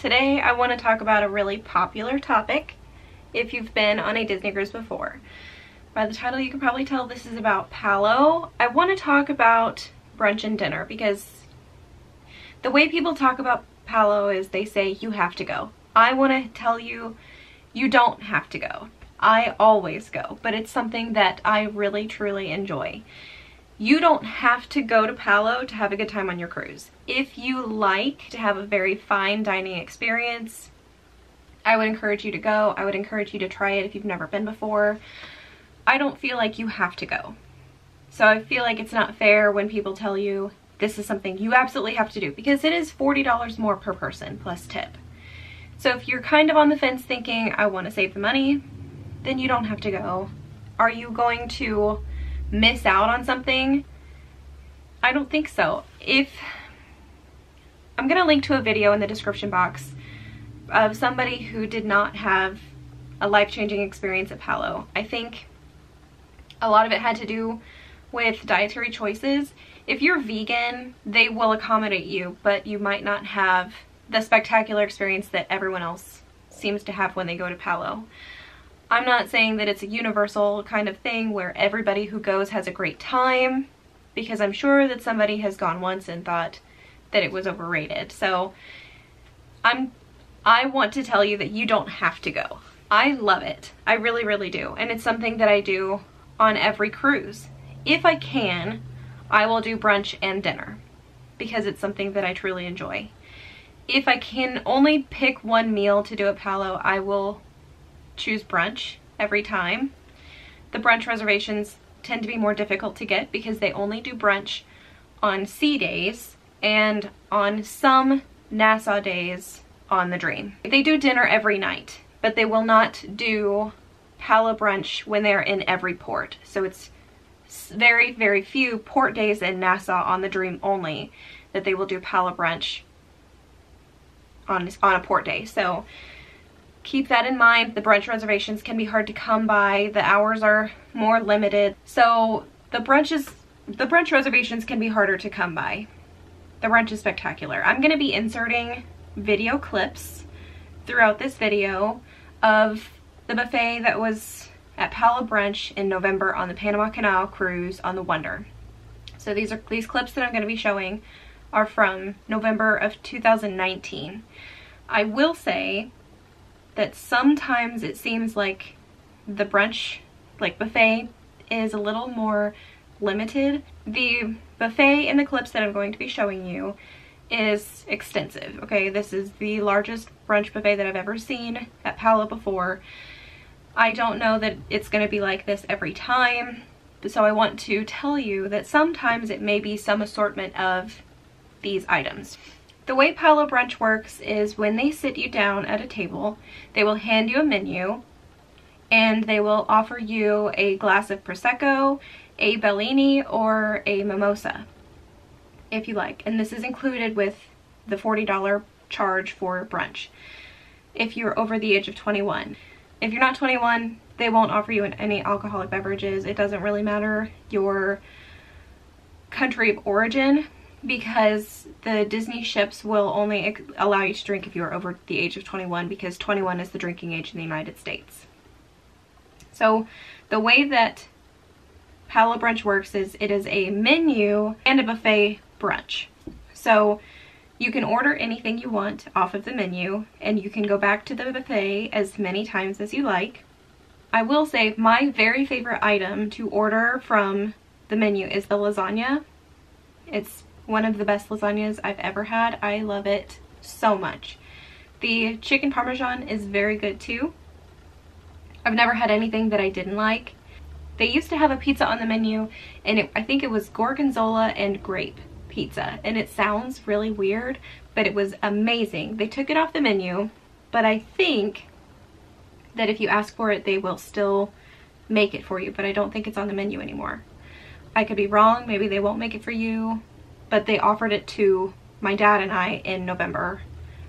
Today I want to talk about a really popular topic if you've been on a Disney cruise before. By the title you can probably tell this is about Palo. I want to talk about brunch and dinner because the way people talk about Palo is they say you have to go. I want to tell you, you don't have to go. I always go, but it's something that I really truly enjoy. You don't have to go to Palo to have a good time on your cruise. If you like to have a very fine dining experience, I would encourage you to go. I would encourage you to try it if you've never been before. I don't feel like you have to go. So I feel like it's not fair when people tell you this is something you absolutely have to do, because it is $40 more per person plus tip. So if you're kind of on the fence thinking, I want to save the money, then you don't have to go. Are you going to miss out on something? I don't think so. I'm gonna link to a video in the description box of somebody who did not have a life-changing experience at Palo. I think a lot of it had to do with dietary choices. If you're vegan, they will accommodate you, but you might not have the spectacular experience that everyone else seems to have when they go to Palo. I'm not saying that it's a universal kind of thing where everybody who goes has a great time, because I'm sure that somebody has gone once and thought that it was overrated. So I want to tell you that you don't have to go. I love it. I really, really do. And it's something that I do on every cruise. If I can, I will do brunch and dinner because it's something that I truly enjoy. If I can only pick one meal to do at Palo, I will choose brunch every time. The brunch reservations tend to be more difficult to get because they only do brunch on sea days and on some Nassau days on the Dream. They do dinner every night, but they will not do Palo brunch when they're in every port. So it's very, very few port days in Nassau on the Dream only that they will do Palo brunch on a port day. So keep that in mind. The brunch reservations can be hard to come by. The hours are more limited. So the brunch reservations can be harder to come by. The brunch is spectacular. I'm going to be inserting video clips throughout this video of the buffet that was at Palo Brunch in November on the Panama Canal cruise on the Wonder. So these clips that I'm going to be showing are from November of 2019. I will say that sometimes it seems like the brunch, buffet, is a little more limited. The buffet in the clips that I'm going to be showing you is extensive, okay? This is the largest brunch buffet that I've ever seen at Palo before. I don't know that it's going to be like this every time, so I want to tell you that sometimes it may be some assortment of these items. The way Palo Brunch works is when they sit you down at a table, they will hand you a menu and they will offer you a glass of Prosecco, a Bellini, or a mimosa if you like. And this is included with the $40 charge for brunch if you're over the age of 21. If you're not 21, they won't offer you any alcoholic beverages. It doesn't really matter your country of origin, because the Disney ships will only allow you to drink if you're over the age of 21, because 21 is the drinking age in the United States. So the way that Palo Brunch works is it is a menu and a buffet brunch. So you can order anything you want off of the menu and you can go back to the buffet as many times as you like. I will say my very favorite item to order from the menu is the lasagna. It's one of the best lasagnas I've ever had. I love it so much. The chicken parmesan is very good too. I've never had anything that I didn't like. They used to have a pizza on the menu and I think it was gorgonzola and grape pizza, and it sounds really weird, but it was amazing. They took it off the menu, but I think that if you ask for it, they will still make it for you, but I don't think it's on the menu anymore. I could be wrong, maybe they won't make it for you, but they offered it to my dad and I in November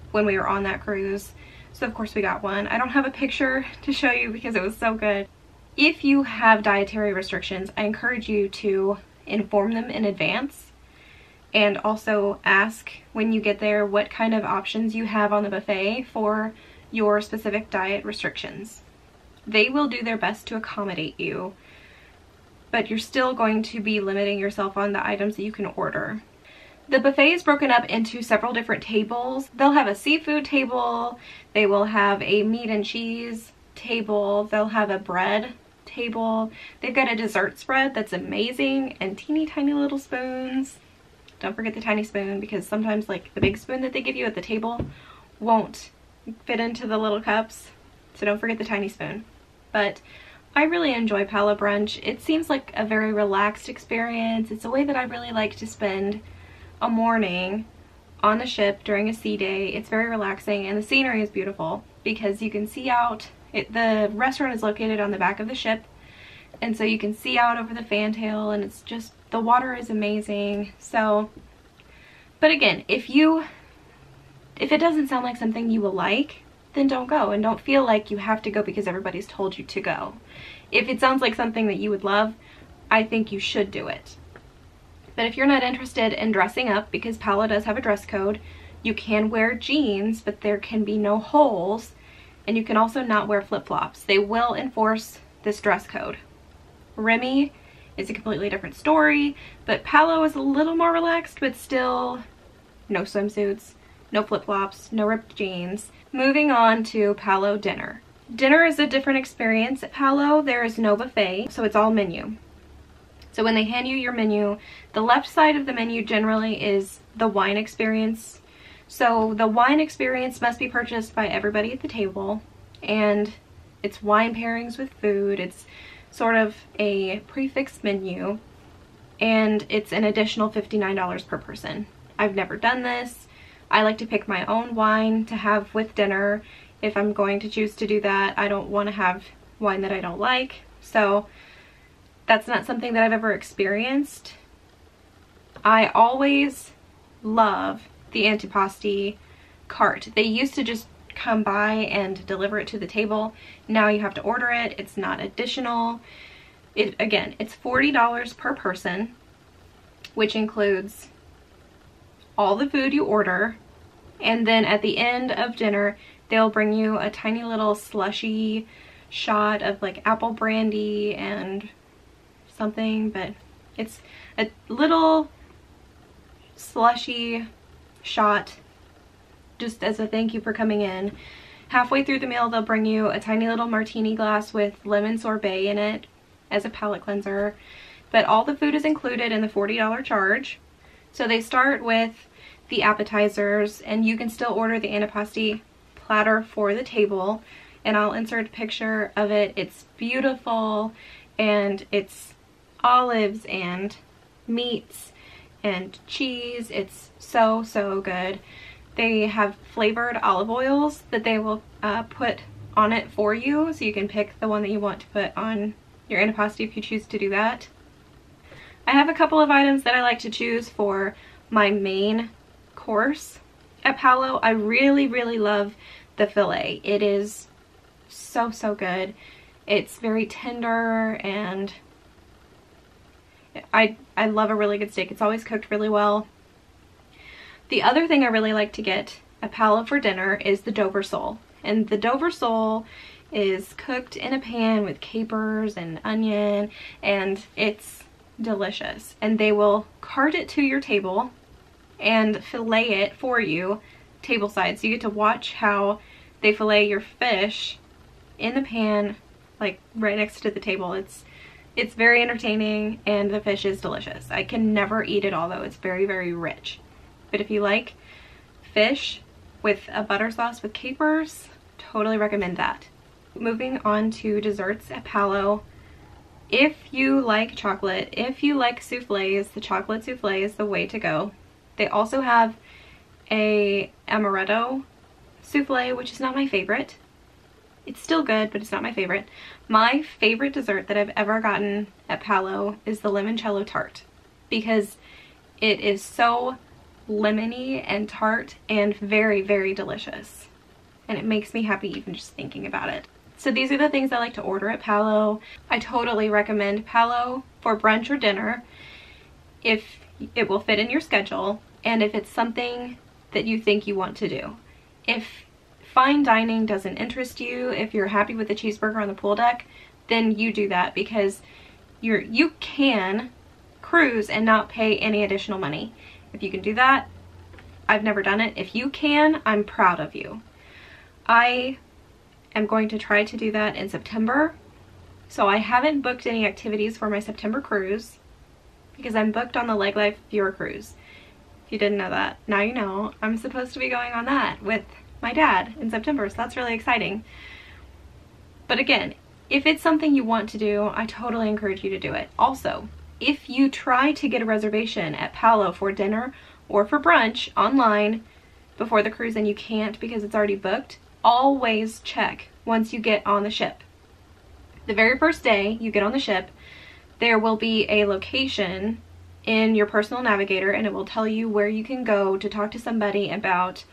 when we were on that cruise. So of course we got one. I don't have a picture to show you because it was so good. If you have dietary restrictions, I encourage you to inform them in advance and also ask when you get there what kind of options you have on the buffet for your specific diet restrictions. They will do their best to accommodate you, but you're still going to be limiting yourself on the items that you can order. The buffet is broken up into several different tables. They'll have a seafood table, they will have a meat and cheese table, they'll have a bread table, they've got a dessert spread that's amazing, and teeny tiny little spoons. Don't forget the tiny spoon, because sometimes like the big spoon that they give you at the table won't fit into the little cups, so don't forget the tiny spoon. But I really enjoy Palo Brunch. It seems like a very relaxed experience. It's a way that I really like to spend a morning on the ship during a sea day. It's very relaxing, and the scenery is beautiful because you can see out. The restaurant is located on the back of the ship, and so you can see out over the fantail, and it's just, the water is amazing. So, but again, if it doesn't sound like something you will like, then don't go, and don't feel like you have to go because everybody's told you to go. If it sounds like something that you would love, I think you should do it. But if you're not interested in dressing up, because Palo does have a dress code, you can wear jeans, but there can be no holes, and you can also not wear flip-flops. They will enforce this dress code. Remy is a completely different story, but Palo is a little more relaxed, but still no swimsuits, no flip-flops, no ripped jeans. Moving on to Palo Dinner. Dinner is a different experience at Palo. There is no buffet, so it's all menu. So when they hand you your menu, the left side of the menu generally is the wine experience. So the wine experience must be purchased by everybody at the table, and it's wine pairings with food. It's sort of a prefix menu, and it's an additional $59 per person. I've never done this. I like to pick my own wine to have with dinner if I'm going to choose to do that. I don't want to have wine that I don't like, so that's not something that I've ever experienced. I always love the antipasti cart. They used to just come by and deliver it to the table. Now you have to order it. It's not additional. Again, it's $40 per person, which includes all the food you order, and then at the end of dinner they'll bring you a tiny little slushy shot of like apple brandy and something, but it's a little slushy shot just as a thank you for coming in. Halfway through the meal they'll bring you a tiny little martini glass with lemon sorbet in it as a palate cleanser, but all the food is included in the $40 charge. So they start with the appetizers, and you can still order the antipasti platter for the table, and I'll insert a picture of it. It's beautiful, and it's olives and meats and cheese. It's so good. They have flavored olive oils that they will put on it for you, so you can pick the one that you want to put on your antipasti if you choose to do that. I have a couple of items that I like to choose for my main course at Palo. I really love the fillet. It is so good. It's very tender, and I love a really good steak. It's always cooked really well. The other thing I really like to get at Palo for dinner is the Dover sole. And the Dover sole is cooked in a pan with capers and onion, and it's delicious. And they will cart it to your table and fillet it for you table side, so you get to watch how they fillet your fish in the pan, like right next to the table. It's very entertaining, and the fish is delicious. I can never eat it all though. It's very rich. But if you like fish with a butter sauce with capers, totally recommend that. Moving on to desserts at Palo. If you like chocolate, if you like souffles, the chocolate souffle is the way to go. They also have a amaretto souffle, which is not my favorite. It's still good, but it's not my favorite. My favorite dessert that I've ever gotten at Palo is the limoncello tart, because it is so lemony and tart and very delicious, and it makes me happy even just thinking about it. So these are the things I like to order at Palo. I totally recommend Palo for brunch or dinner. If it will fit in your schedule, and if it's something that you think you want to do. If fine dining doesn't interest you, if you're happy with the cheeseburger on the pool deck, then you do that, because you can cruise and not pay any additional money. If you can do that, I've never done it. If you can, I'm proud of you. I am going to try to do that in September. So I haven't booked any activities for my September cruise because I'm booked on the Leg Life Viewer cruise. If you didn't know that, now you know. I'm supposed to be going on that with my dad in September, so that's really exciting. But again, if it's something you want to do, I totally encourage you to do it. Also, if you try to get a reservation at Palo for dinner or for brunch online before the cruise and you can't because it's already booked, always check once you get on the ship. The very first day you get on the ship, there will be a location in your personal navigator, and it will tell you where you can go to talk to somebody about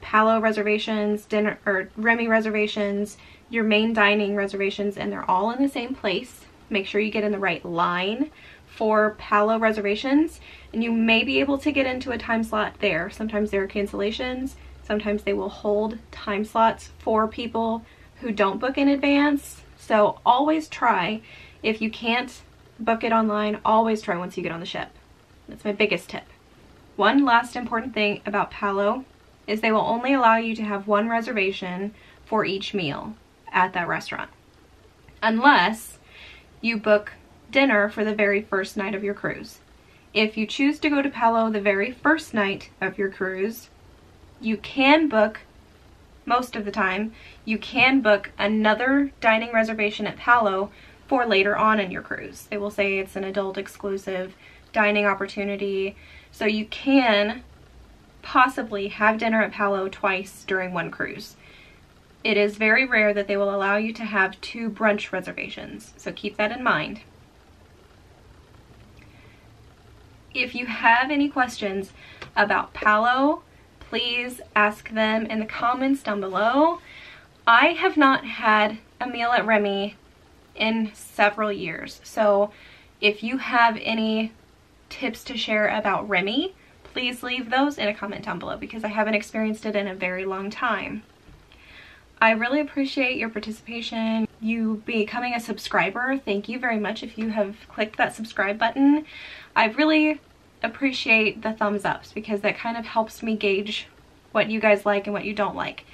Palo reservations, dinner or Remy reservations, your main dining reservations, and they're all in the same place. Make sure you get in the right line for Palo reservations, and you may be able to get into a time slot there. Sometimes there are cancellations, sometimes they will hold time slots for people who don't book in advance. So always try. If you can't book it online, always try once you get on the ship. That's my biggest tip. One last important thing about Palo is they will only allow you to have one reservation for each meal at that restaurant, unless you book dinner for the very first night of your cruise. If you choose to go to Palo the very first night of your cruise, you can book, most of the time, you can book another dining reservation at Palo for later on in your cruise. They will say it's an adult exclusive dining opportunity, so you can possibly have dinner at Palo twice during one cruise. It is very rare that they will allow you to have 2 brunch reservations, so keep that in mind. If you have any questions about Palo, please ask them in the comments down below. I have not had a meal at Remy in several years, so if you have any tips to share about Remy, please leave those in a comment down below, because I haven't experienced it in a very long time. I really appreciate your participation, you becoming a subscriber. Thank you very much if you have clicked that subscribe button. I really appreciate the thumbs ups, because that kind of helps me gauge what you guys like and what you don't like.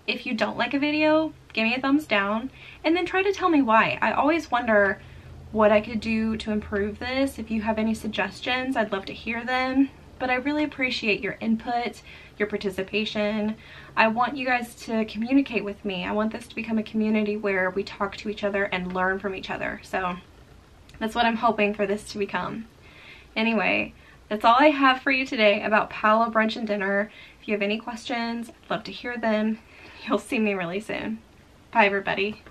If you don't like a video, give me a thumbs down and then try to tell me why. I always wonder what I could do to improve this. If you have any suggestions, I'd love to hear them. But I really appreciate your input, your participation. I want you guys to communicate with me. I want this to become a community where we talk to each other and learn from each other. So that's what I'm hoping for this to become. Anyway, that's all I have for you today about Palo Brunch and Dinner. If you have any questions, I'd love to hear them. You'll see me really soon. Bye, everybody.